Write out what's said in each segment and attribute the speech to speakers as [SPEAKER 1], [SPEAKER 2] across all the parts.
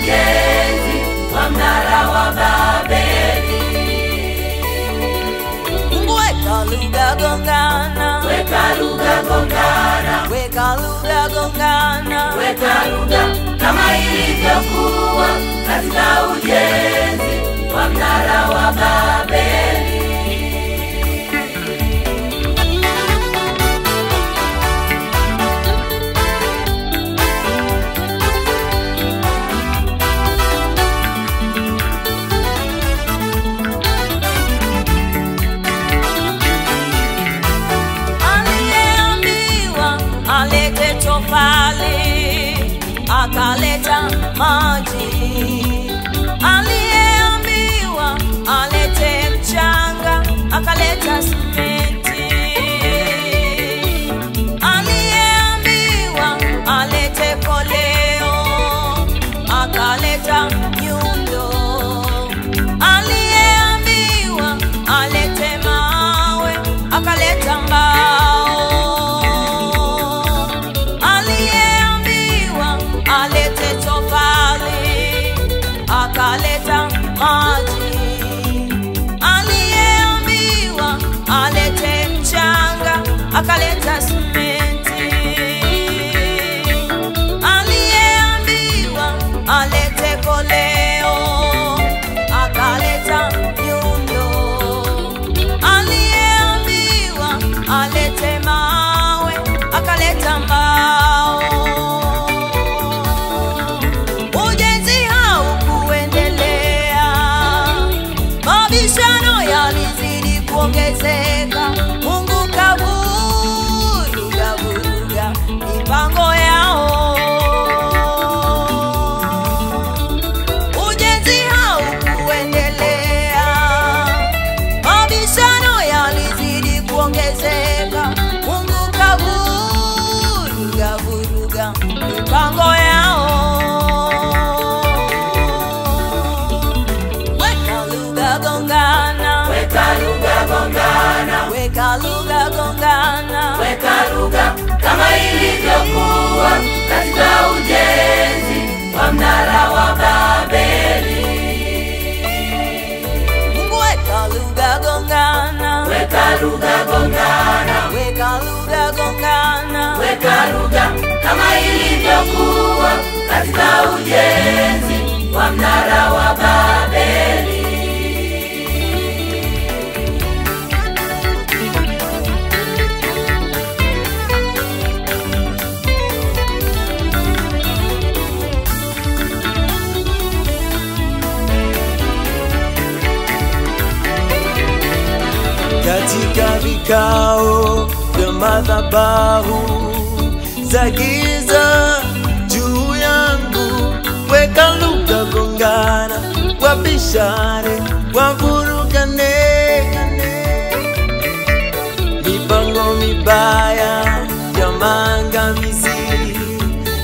[SPEAKER 1] ujenzi wa mnara wa Babeli.
[SPEAKER 2] Mungu weka lugha gongana,
[SPEAKER 1] Weka lugha gongana,
[SPEAKER 2] weka lugha gongana,
[SPEAKER 1] weka lugha kama ilivyokuwa katika ujenzi wa mnara wa Babeli.
[SPEAKER 2] Alete tofali, akaleta maji. Aliyeambiwa alete mchanga, akaleta simenti. Aliyeambiwa alete koleo, akaleta nyundo. Aliyeambiwa alete mawe, akaleta mbao. Alete tofali, akaleta maji. Aliyeambiwa alete mchanga, akaleta simenti. Aliyeambiwa alete koleo, akaleta nyundo. Aliyeambiwa alete mawe, akaleta mbao. Mabishano yalizidi kuongezeka. Mungu kavuruga mipango yao. Ujenzi haukuendelea. Mabishano yalizidi kuongezeka. Mungu kavuruga mipango yao. Gongana,
[SPEAKER 1] Weka lugha gongana,
[SPEAKER 2] weka lugha gongana,
[SPEAKER 1] weka lugha kama ilivyokuwa katika ujenzi wa mnara wa Babeli.
[SPEAKER 2] Mungu weka lugha gongana,
[SPEAKER 1] Weka lugha gongana,
[SPEAKER 2] weka lugha gongana,
[SPEAKER 1] weka lugha kama ilivyokuwa katika ujenzi wa mnara wa Babeli.
[SPEAKER 3] Katika vikao vya madhabahu za giza juu yangu, weka lugha gongana, wabishane, wavurugane. Mipango mibaya ya maangamizi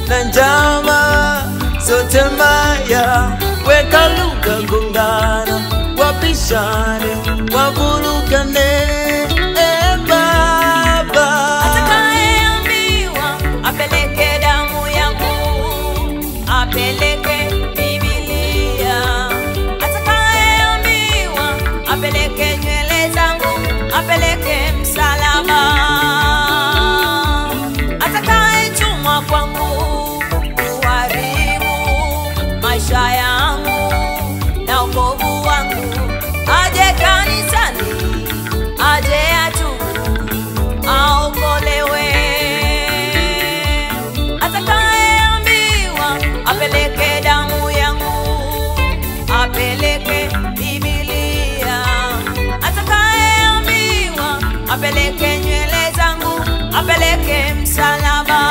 [SPEAKER 3] na njama zote mbaya, weka lugha gongana, wabishane, wavurugane. Baba,
[SPEAKER 2] atakayeambiwa apeleke damu yangu, apeleke Biblia. Atakayeambiwa apeleke nywele zangu, apeleke msalaba. Atakayetumwa kwangu kuharibu maisha yangu na wokovu wangu, aje kanisani, aje atubu, aokolewe. Atakayeambiwa apeleke damu yangu, apeleke Biblia. Atakayeambiwa apeleke nywele zangu, apeleke msalaba.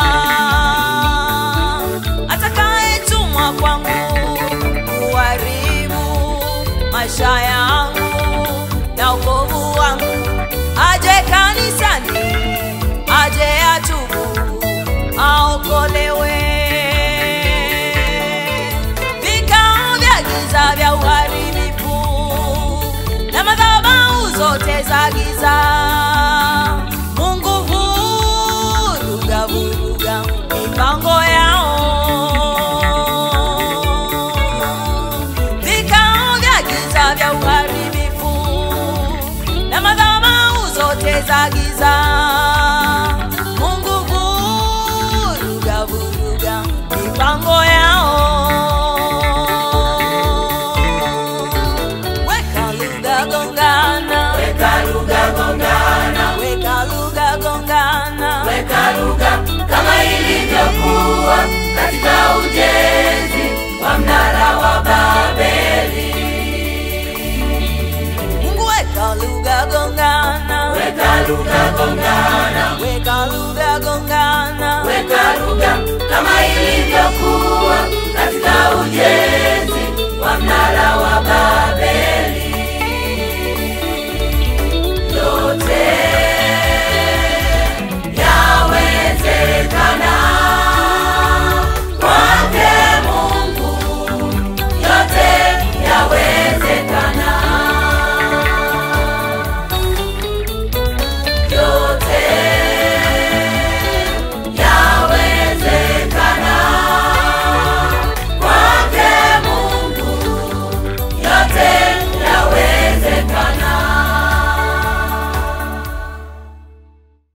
[SPEAKER 2] Atakayetumwa kwangu kuharibu maisha yangu na wokovu wangu, aje kanisani, aje atubu, aokolewe. Vikao vya giza vya uharibifu na madhabahu zote za giza, Mungu vuruga mipango yao.
[SPEAKER 1] katika ujenzi